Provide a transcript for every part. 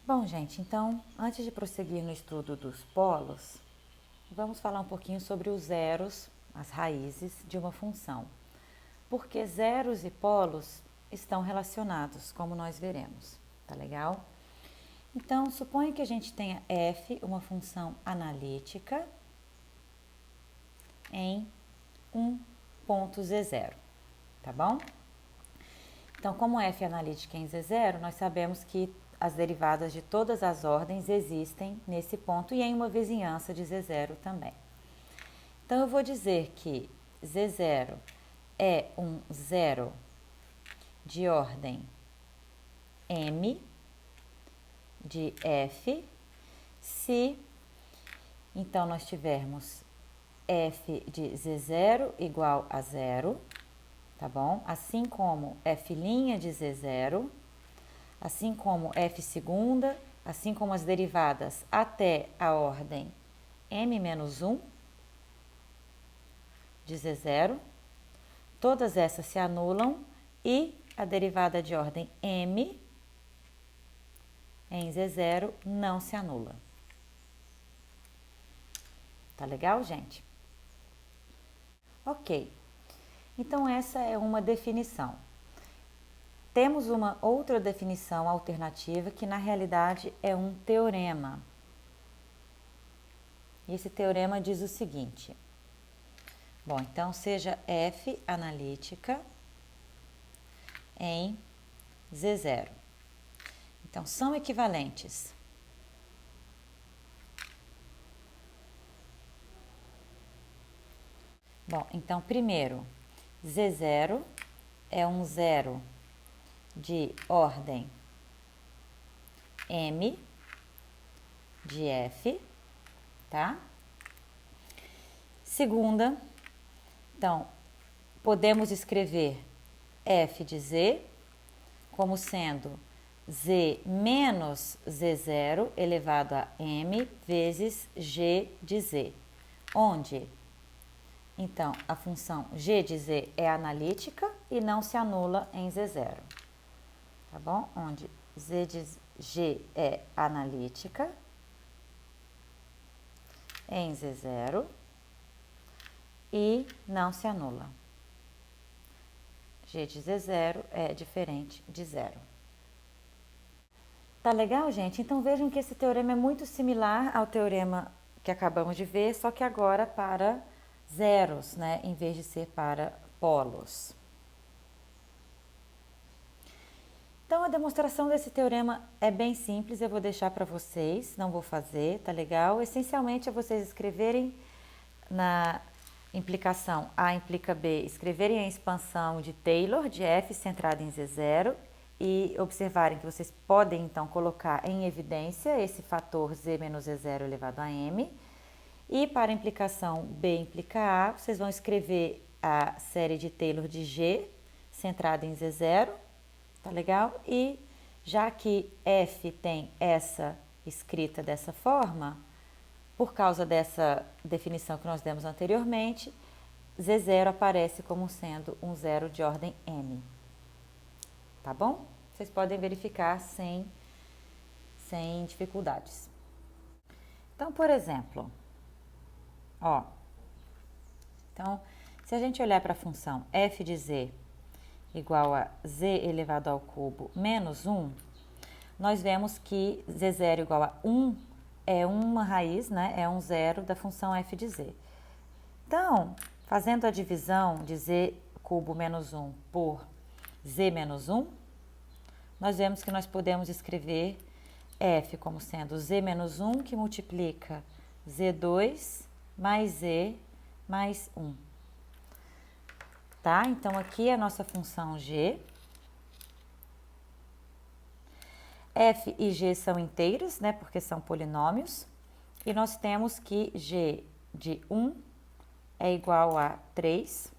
Bom, gente, então, antes de prosseguir no estudo dos polos, vamos falar um pouquinho sobre os zeros, as raízes de uma função. Porque zeros e polos estão relacionados, como nós veremos, tá legal? Então, suponha que a gente tenha f, uma função analítica, em um ponto z0, tá bom? Então, como f é analítica em z0, nós sabemos que as derivadas de todas as ordens existem nesse ponto e em uma vizinhança de z0 também. Então, eu vou dizer que z0 é um zero de ordem m de f, se então nós tivermos f de z0 igual a zero, tá bom? Assim como f' de z0, assim como f segunda, assim como as derivadas até a ordem m-1 de z0, todas essas se anulam e a derivada de ordem m em z0 não se anula. Tá legal, gente? Ok, então essa é uma definição. Temos uma outra definição alternativa que na realidade é um teorema. E esse teorema diz o seguinte: bom, então seja f analítica em z0. Então são equivalentes. Bom, então primeiro, z0 é um zero de ordem m de f, tá? Segunda, então, podemos escrever f de z como sendo z menos z0 elevado a m vezes g de z, onde, então, a função g de z é analítica e não se anula em z0, tá bom? Onde z de g é analítica em z0 e não se anula. G de z0 é diferente de zero. Tá legal, gente? Então vejam que esse teorema é muito similar ao teorema que acabamos de ver, só que agora para zeros, né? Em vez de ser para polos. Então a demonstração desse teorema é bem simples, eu vou deixar para vocês, não vou fazer, tá legal? Essencialmente é vocês escreverem na implicação A implica B, escreverem a expansão de Taylor de f centrada em z0 e observarem que vocês podem então colocar em evidência esse fator z menos z0 elevado a m. E para a implicação B implica A, vocês vão escrever a série de Taylor de G centrada em z0, tá legal? E já que f tem essa escrita dessa forma, por causa dessa definição que nós demos anteriormente, z0 aparece como sendo um zero de ordem m. Tá bom? Vocês podem verificar sem dificuldades. Então, por exemplo, ó, então, se a gente olhar para a função f de z igual a z elevado ao cubo menos 1, nós vemos que z0 igual a 1 é uma raiz, né? É um zero da função f de z. Então, fazendo a divisão de z cubo menos 1 por z menos 1, nós vemos que nós podemos escrever f como sendo z menos 1 que multiplica z2 mais z mais 1. Tá? Então, aqui é a nossa função g. F e g são inteiros, né? Porque são polinômios. E nós temos que g de 1 é igual a 3,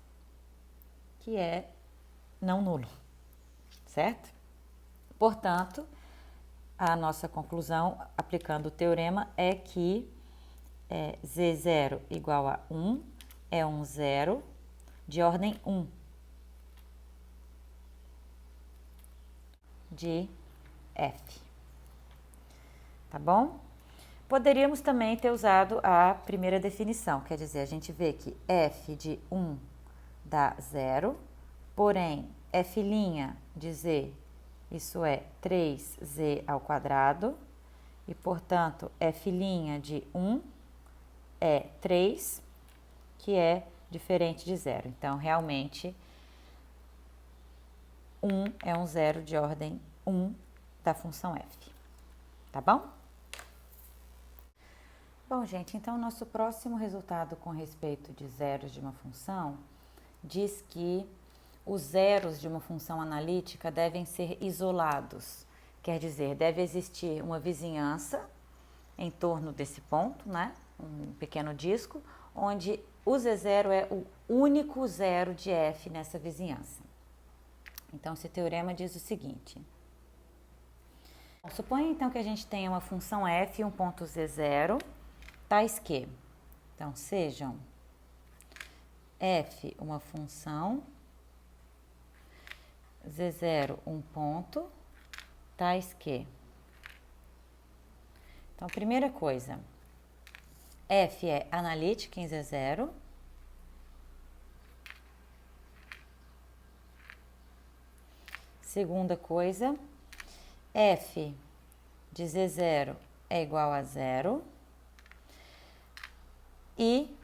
que é não nulo, certo? Portanto, a nossa conclusão, aplicando o teorema, é que z0 igual a 1 é um zero de ordem 1 de f. tá bom? Poderíamos também ter usado a primeira definição, quer dizer, a gente vê que f de 1 dá 0, porém, f' de z, isso é 3z ao quadrado, e, portanto, f' de 1 é 3, que é diferente de 0. Então, realmente, 1 é um zero de ordem 1 da função f, tá bom? Bom, gente, então nosso próximo resultado com respeito de zeros de uma função diz que os zeros de uma função analítica devem ser isolados. Quer dizer, deve existir uma vizinhança em torno desse ponto, né? Um pequeno disco, onde o Z0 é o único zero de f nessa vizinhança. Então, esse teorema diz o seguinte. Suponha então que a gente tenha uma função f e um ponto Z0, tais que, então, sejam f uma função, z0 um ponto, tais que. Então, primeira coisa, f é analítica em z0. Segunda coisa, f de z0 é igual a 0. E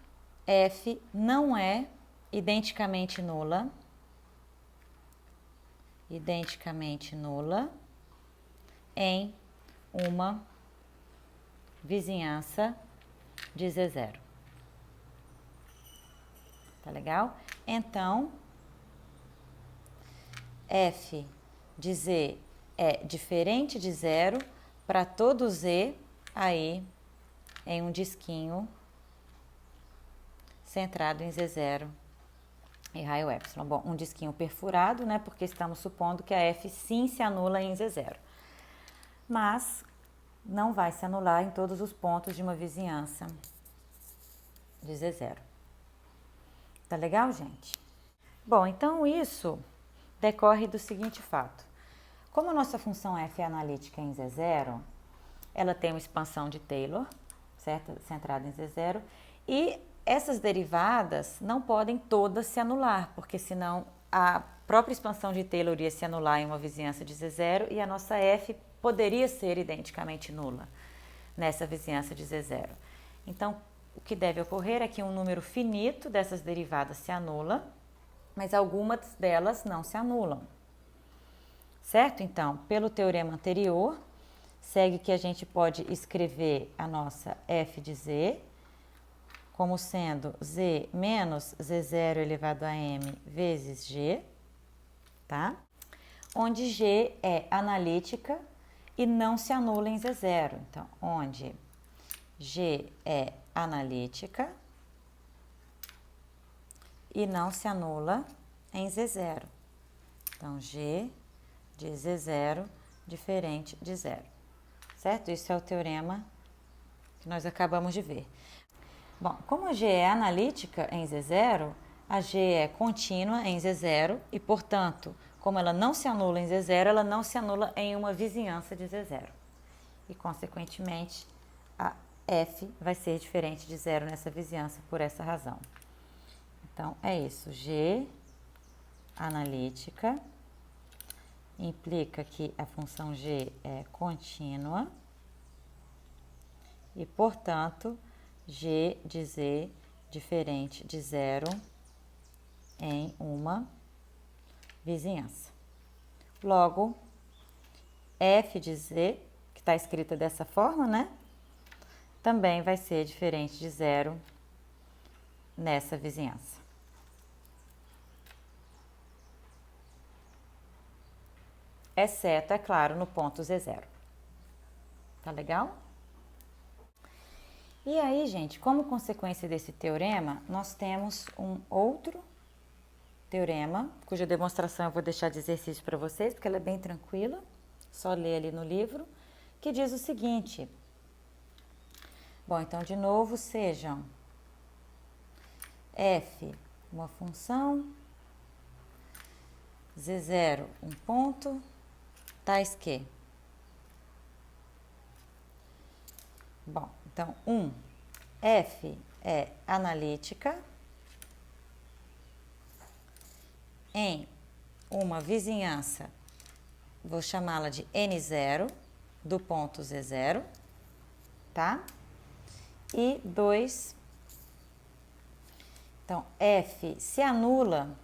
f não é identicamente nula em uma vizinhança de Z0. Tá legal? Então, f de z é diferente de 0 para todo z aí em um disquinho centrado em Z0 e raio epsilon. Bom, um disquinho perfurado, né? Porque estamos supondo que a f sim se anula em Z0. Mas não vai se anular em todos os pontos de uma vizinhança de Z0. Tá legal, gente? Bom, então isso decorre do seguinte fato. Como a nossa função f é analítica em Z0, ela tem uma expansão de Taylor, certo? Centrada em Z0, e essas derivadas não podem todas se anular, porque senão a própria expansão de Taylor ia se anular em uma vizinhança de Z0 e a nossa f poderia ser identicamente nula nessa vizinhança de Z0. Então, o que deve ocorrer é que um número finito dessas derivadas se anula, mas algumas delas não se anulam. Certo? Então, pelo teorema anterior, segue que a gente pode escrever a nossa f de z como sendo z menos z0 elevado a m vezes g, tá? Onde g é analítica e não se anula em Z0. Então, onde g é analítica e não se anula em Z0. Então, g de Z0 diferente de 0. Certo? Isso é o teorema que nós acabamos de ver. Bom, como a g é analítica em Z0, a g é contínua em Z0 e, portanto, como ela não se anula em Z0, ela não se anula em uma vizinhança de Z0. E, consequentemente, a f vai ser diferente de 0 nessa vizinhança por essa razão. Então, é isso. G analítica implica que a função g é contínua e, portanto, g de z diferente de 0 em uma vizinhança. Logo, f de z, que está escrita dessa forma, né? Também vai ser diferente de 0 nessa vizinhança. Exceto, é claro, no ponto Z0. Tá legal? E aí, gente, como consequência desse teorema, nós temos um outro teorema, cuja demonstração eu vou deixar de exercício para vocês, porque ela é bem tranquila, só ler ali no livro, que diz o seguinte. Bom, então, de novo, sejam f uma função, z0 um ponto, tais que Bom, então, F é analítica em uma vizinhança, vou chamá-la de N0, do ponto Z0, tá? E 2, então, F se anula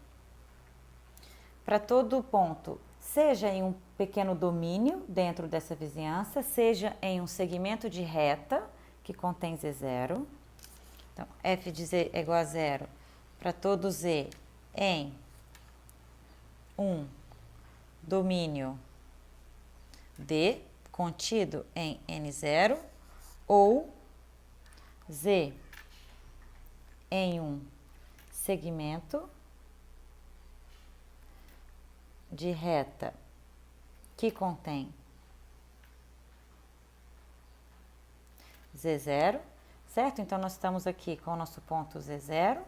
para todo ponto, seja em um pequeno domínio dentro dessa vizinhança, seja em um segmento de reta que contém Z0. Então, F de Z é igual a 0 para todo Z em um domínio D contido em N0 ou Z em um segmento de reta que contém Z0, certo? Então, nós estamos aqui com o nosso ponto Z0,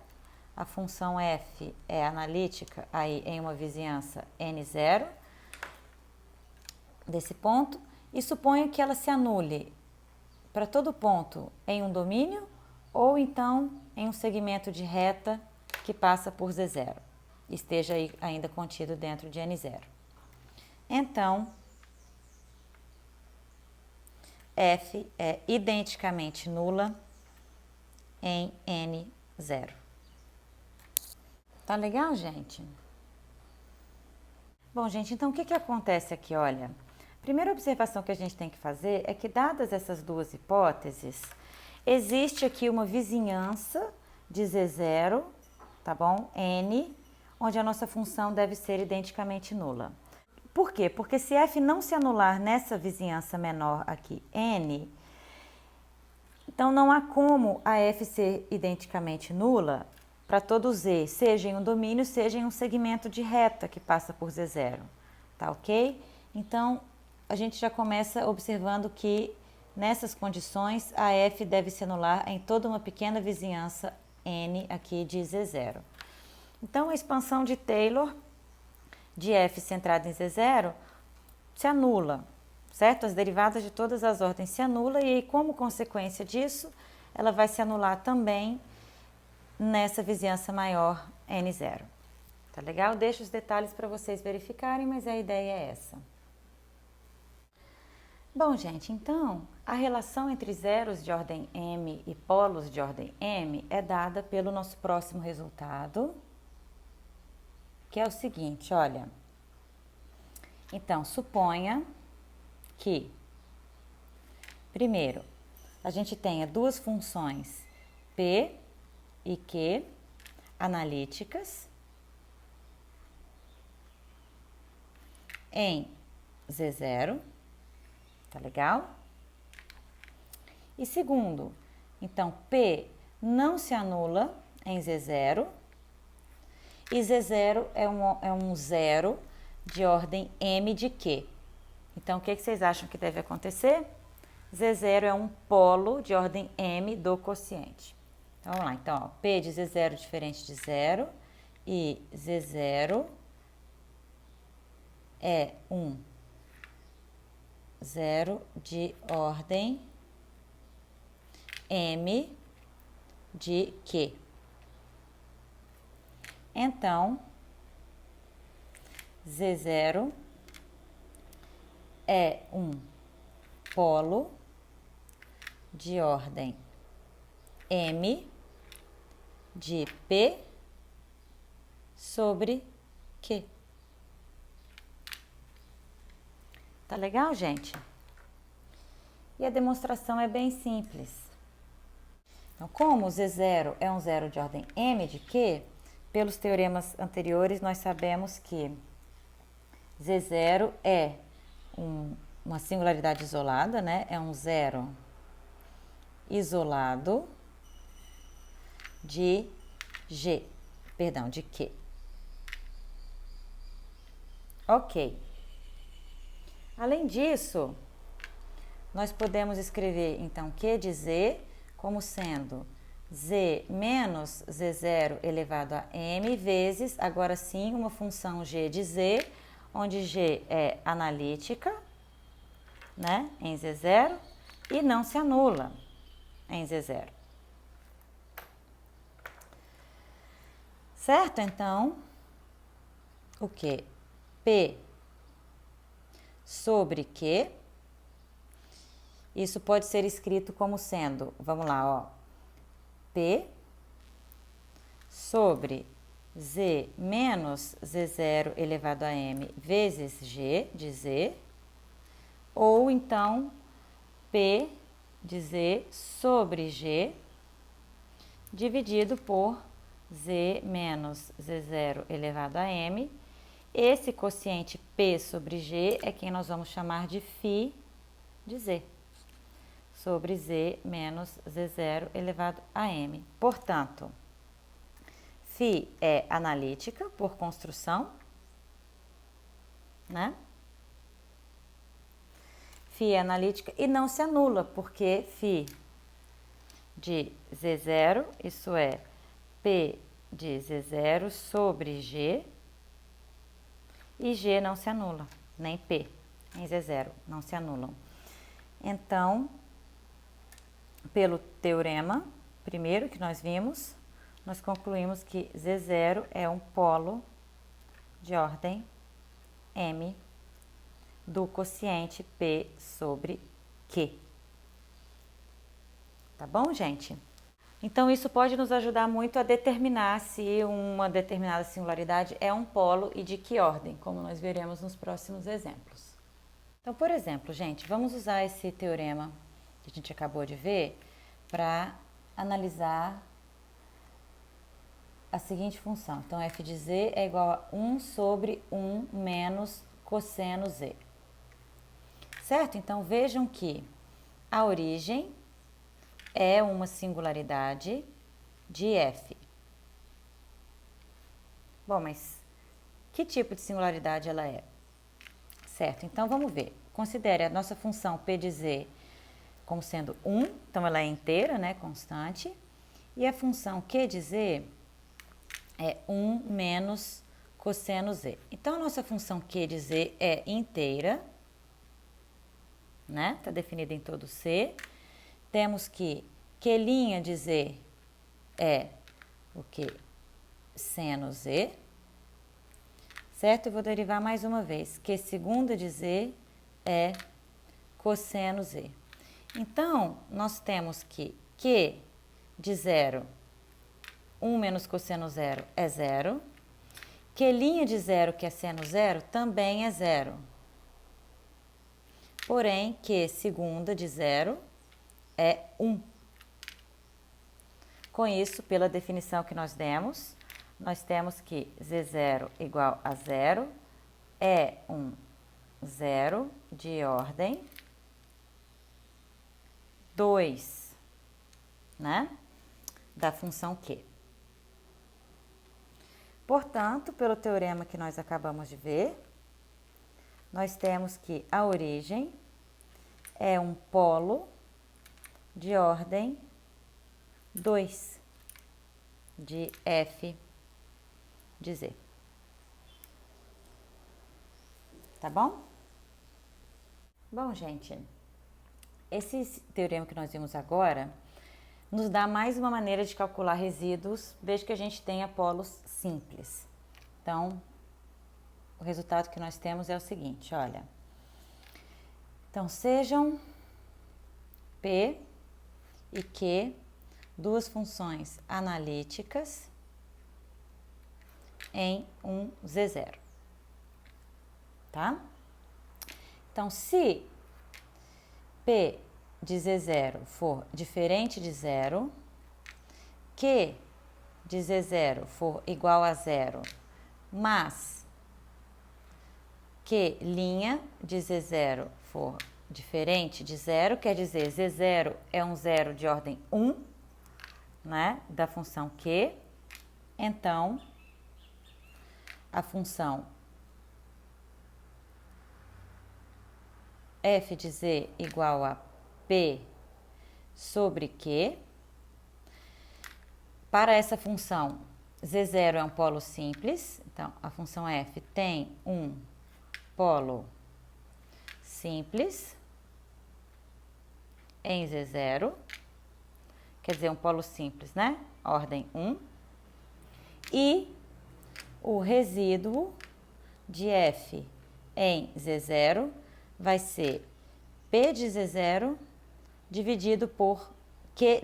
a função F é analítica aí em uma vizinhança N0 desse ponto, e suponho que ela se anule para todo ponto em um domínio ou então em um segmento de reta que passa por Z0, esteja aí ainda contido dentro de N0. Então, F é identicamente nula em N0. Tá legal, gente? Bom, gente, então o que acontece aqui? Olha, a primeira observação que a gente tem que fazer é que, dadas essas duas hipóteses, existe aqui uma vizinhança de Z0, tá bom? N, onde a nossa função deve ser identicamente nula. Por quê? Porque se F não se anular nessa vizinhança menor aqui, N, então não há como a F ser identicamente nula para todo Z, seja em um domínio, seja em um segmento de reta que passa por Z0, tá ok? Então, a gente já começa observando que, nessas condições, a F deve se anular em toda uma pequena vizinhança N aqui de Z0. Então, a expansão de Taylor de F centrada em Z0 se anula, certo? As derivadas de todas as ordens se anulam e, como consequência disso, ela vai se anular também nessa vizinhança maior N0. Tá legal? Deixo os detalhes para vocês verificarem, mas a ideia é essa. Bom, gente, então, a relação entre zeros de ordem M e polos de ordem M é dada pelo nosso próximo resultado, que é o seguinte, olha. Então, suponha que, primeiro, a gente tenha duas funções P e Q analíticas em Z0, tá legal? E segundo, então, P não se anula em Z0 e Z0 é um zero de ordem M de Q. Então, o que vocês acham que deve acontecer? Z0 é um polo de ordem M do quociente. Então, vamos lá. Então, ó, P de Z0 diferente de zero e Z0 é um zero de ordem M de Q. Então, Z0 é um polo de ordem M de P sobre Q. Tá legal, gente? E a demonstração é bem simples. Então, como Z0 é um zero de ordem M de Q, pelos teoremas anteriores, nós sabemos que Z0 é uma singularidade isolada, né? É um zero isolado de de Q. Ok. Além disso, nós podemos escrever, então, Q de Z como sendo Z menos Z0 elevado a M vezes, agora sim, uma função G de Z, onde G é analítica, né, em Z0, e não se anula. em Z0. Certo? Então, o que? P sobre Q. Isso pode ser escrito como sendo, vamos lá, ó, P sobre Z menos Z0 elevado a M vezes G de Z, ou então P de Z sobre G dividido por Z menos Z0 elevado a M. Esse quociente P sobre G é quem nós vamos chamar de φ de Z, sobre Z menos Z0 elevado a M. Portanto, φ é analítica por construção, né? φ é analítica e não se anula, porque φ de Z0, isso é P de Z0 sobre G, e G não se anula, nem P em Z0 não se anulam. Então, pelo teorema primeiro que nós vimos, nós concluímos que Z0 é um polo de ordem M do quociente P sobre Q. Tá bom, gente? Então, isso pode nos ajudar muito a determinar se uma determinada singularidade é um polo e de que ordem, como nós veremos nos próximos exemplos. Então, por exemplo, gente, vamos usar esse teorema que a gente acabou de ver para analisar a seguinte função. Então, f de z é igual a 1 sobre 1 menos cosseno z. Certo? Então, vejam que a origem é uma singularidade de f. Bom, mas que tipo de singularidade ela é? Certo? Então, vamos ver. Considere a nossa função p de z como sendo 1, então ela é inteira, né, constante, e a função q de z é 1 menos cosseno z. Então, a nossa função q de z é inteira, né, está definida em todo C. Temos que Q' de z é o que? Seno z, certo? Eu vou derivar mais uma vez. Q segunda de z é cosseno z. Então, nós temos que Q de 0, 1 menos cosseno 0 é 0. Q' de 0, que é seno 0, também é 0. Porém, Q segunda de 0 é 1. Com isso, pela definição que nós demos, nós temos que Z0 igual a 0 é um zero de ordem 2, né? Da função Q. Portanto, pelo teorema que nós acabamos de ver, nós temos que a origem é um polo de ordem 2 de f de z. Tá bom? Bom, gente, esse teorema que nós vimos agora nos dá mais uma maneira de calcular resíduos desde que a gente tenha polos simples. Então, o resultado que nós temos é o seguinte, olha. Então, sejam P e Q duas funções analíticas em um Z0, tá? Então, se P de Z0 for diferente de 0, Q de Z0 for igual a 0, mas Q' de Z0 for diferente de 0, quer dizer, Z0 é um zero de ordem 1, né, da função Q, então a função f de z igual a P sobre Q. Para essa função, Z0 é um polo simples, então a função f tem um polo simples em Z0. quer dizer, um polo simples, né? Ordem 1. E o resíduo de F em Z0 vai ser P de Z0 dividido por Q'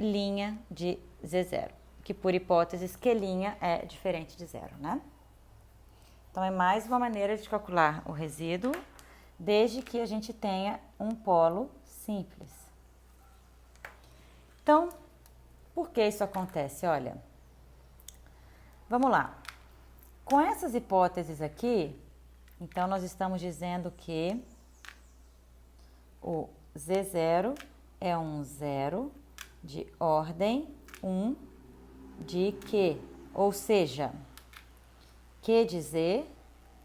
de Z0, que por hipótese Q' é diferente de zero, né? Então, é mais uma maneira de calcular o resíduo, desde que a gente tenha um polo simples. Então, por que isso acontece? Olha, vamos lá. Com essas hipóteses aqui, então nós estamos dizendo que o Z0 é um zero de ordem 1 de Q, ou seja, Q de Z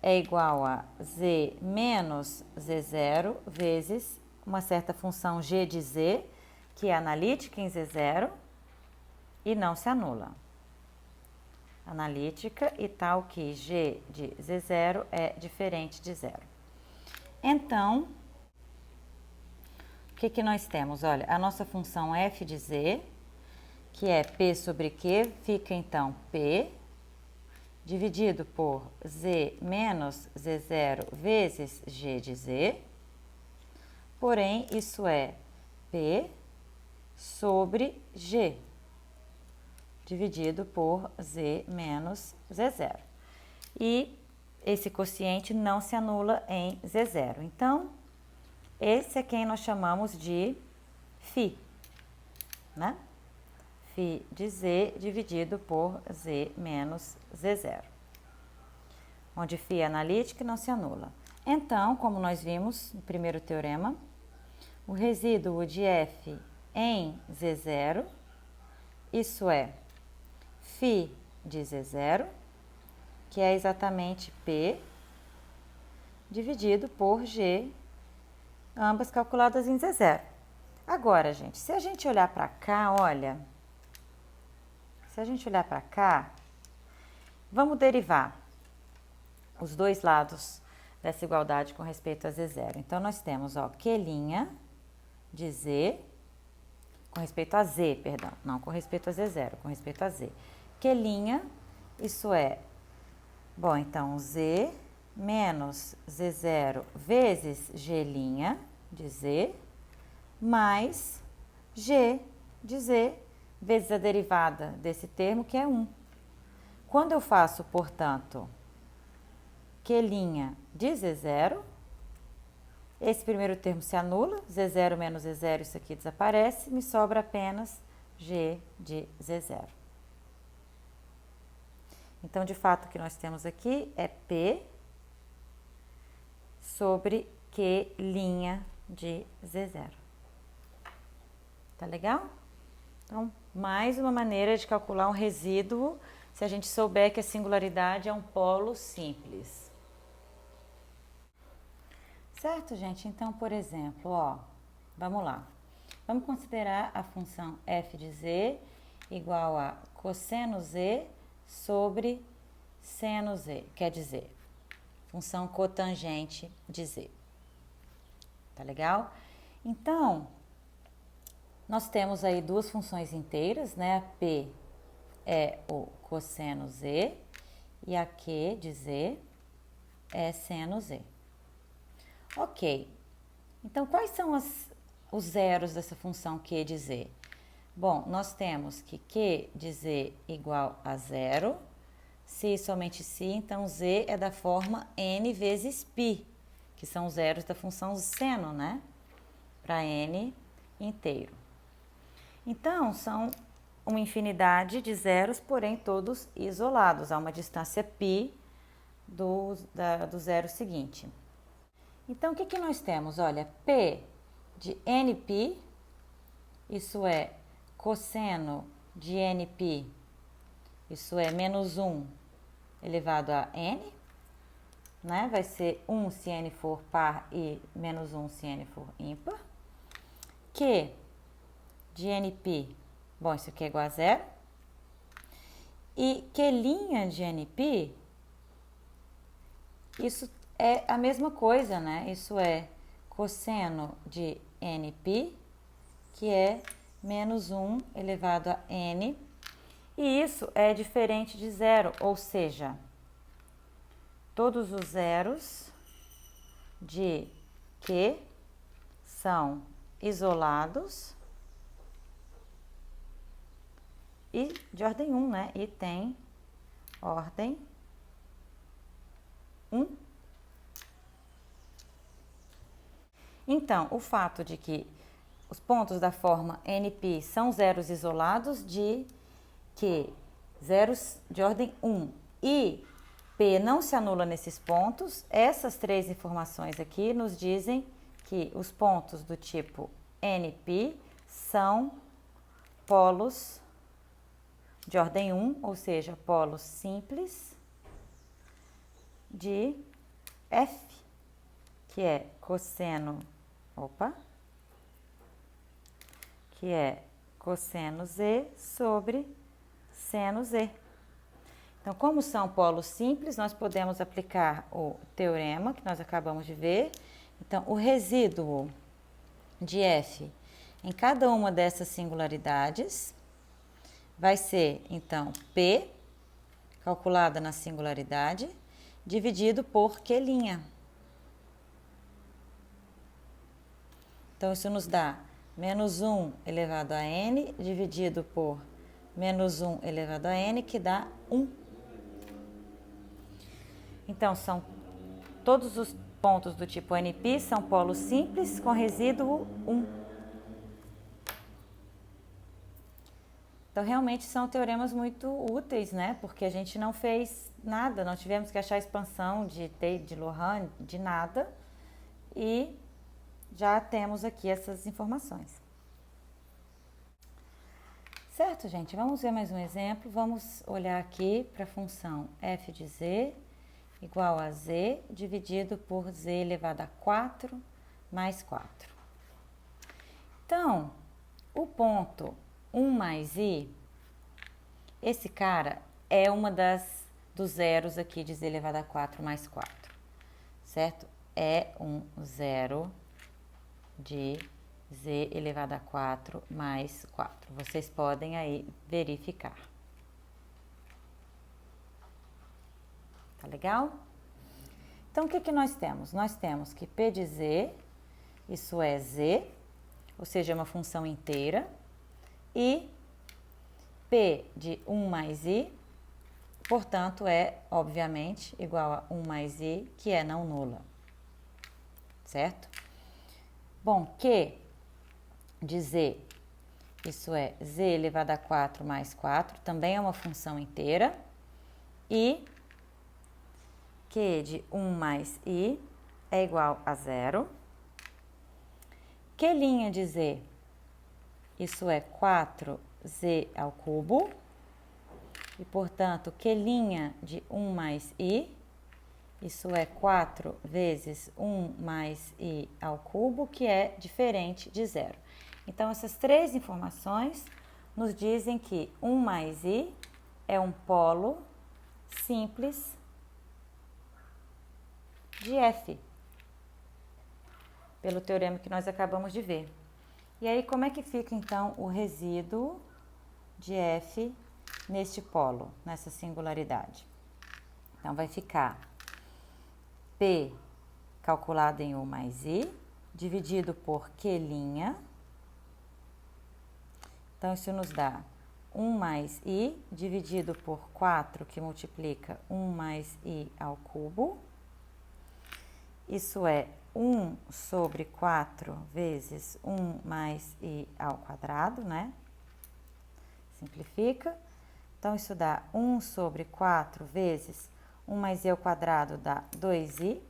é igual a Z menos Z0 vezes uma certa função G de Z, que é analítica em Z0 e não se anula. Analítica e tal que G de Z0 é diferente de zero. Então, o que nós temos? Olha, a nossa função f de z, que é P sobre Q, fica então P dividido por Z menos Z0 vezes G de Z, porém, isso é P sobre G, dividido por Z menos Z0. E esse quociente não se anula em Z0. Então, esse é quem nós chamamos de φ, né? φ de Z dividido por Z menos Z0, onde φ é analítica e não se anula. Então, como nós vimos no primeiro teorema, o resíduo de F em Z0, isso é φ de Z0, que é exatamente P, dividido por G, ambas calculadas em Z0. Agora, gente, se a gente olhar para cá, olha, se a gente olhar para cá, vamos derivar os dois lados dessa igualdade com respeito a Z0. Então, nós temos, ó, Q' de Z, com respeito a Z, perdão, não com respeito a Z0, com respeito a Z. Q', isso é, bom, então, Z menos Z0 vezes G' de Z, mais G de Z, vezes a derivada desse termo, que é 1. Quando eu faço, portanto, Q' de Z0, esse primeiro termo se anula, Z0 menos Z0, isso aqui desaparece, me sobra apenas G de Z0. Então, de fato, o que nós temos aqui é P sobre Q' de Z0. Tá legal? Então, mais uma maneira de calcular um resíduo, se a gente souber que a singularidade é um polo simples. Certo, gente? Então, por exemplo, ó, vamos lá. Vamos considerar a função f de z igual a cosseno z sobre seno z, quer dizer, função cotangente de z. Tá legal? Então, nós temos aí duas funções inteiras, né? A P é o cosseno z e a Q de z é seno z. Ok. Então, quais são os zeros dessa função Q de z? Bom, nós temos que Q de z igual a zero, se e somente se, então z é da forma n vezes π, que são os zeros da função seno, né? Para n inteiro. Então, são uma infinidade de zeros, porém todos isolados, a uma distância π do zero seguinte. Então, o que nós temos? Olha, P de nπ, isso é cosseno de nπ, isso é menos 1 elevado a n, né? Vai ser 1 se n for par e menos 1 se n for ímpar. Q de nπ, bom, isso aqui é igual a zero. E Q' de nπ, isso é a mesma coisa, né? Isso é cosseno de nπ, que é menos 1 elevado a n. E isso é diferente de zero, ou seja, todos os zeros de Q são isolados e de ordem 1, né? E tem ordem 1. Então, o fato de que os pontos da forma NP são zeros isolados de que zeros de ordem 1 e P não se anula nesses pontos, essas três informações aqui nos dizem que os pontos do tipo NP são polos de ordem 1, ou seja, polos simples de F, que é cosseno, que é cosseno Z sobre seno Z. Então, como são polos simples, nós podemos aplicar o teorema que nós acabamos de ver. Então, o resíduo de F em cada uma dessas singularidades vai ser, então, P, calculada na singularidade, dividido por Q'. Então, isso nos dá menos 1 elevado a n, dividido por menos 1 elevado a n, que dá 1. Então, são todos os pontos do tipo NP são polos simples com resíduo 1. Então, realmente são teoremas muito úteis, né? Porque a gente não fez nada, não tivemos que achar expansão de Laurent, de nada. E já temos aqui essas informações. Certo, gente? Vamos ver mais um exemplo. Vamos olhar aqui para a função f de z igual a z dividido por z elevado a 4 mais 4. Então, o ponto 1 mais i, esse cara é uma dos zeros aqui de z elevado a 4 mais 4, certo? É um zero de z elevado a 4 mais 4. Vocês podem aí verificar. Tá legal? Então, o que nós temos? Nós temos que P de z, isso é z, ou seja, é uma função inteira, e P de 1 mais i, portanto, é, obviamente, igual a 1 mais i, que é não nula. Certo? Bom, Q de z, isso é z elevado a 4 mais 4, também é uma função inteira, e Q de 1 mais i é igual a 0. Q' de z, isso é 4z ao cubo, e, portanto, Q' de 1 mais i, isso é 4 vezes 1 mais i ao cubo, que é diferente de 0. Então, essas três informações nos dizem que 1 mais i é um polo simples de F, pelo teorema que nós acabamos de ver. E aí, como é que fica, então, o resíduo de F neste polo, nessa singularidade? Então, vai ficar P calculado em 1 mais i, dividido por Q'. Então, isso nos dá 1 mais i, dividido por 4, que multiplica 1 mais i ao cubo. Isso é 1 sobre 4 vezes 1 mais i ao quadrado, né? Simplifica. Então, isso dá 1 sobre 4 vezes 1 mais i ao quadrado dá 2i.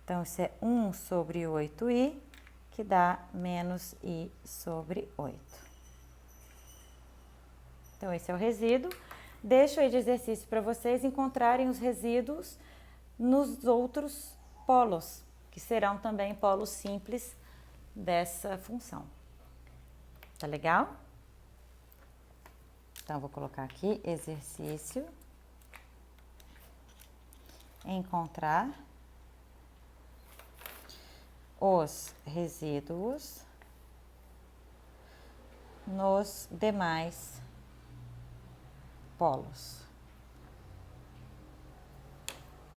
Então, isso é 1 sobre 8i, que dá menos i sobre 8. Então, esse é o resíduo. Deixo aí de exercício para vocês encontrarem os resíduos nos outros polos, que serão também polos simples dessa função. Tá legal? Então, vou colocar aqui exercício. Encontrar os resíduos nos demais polos.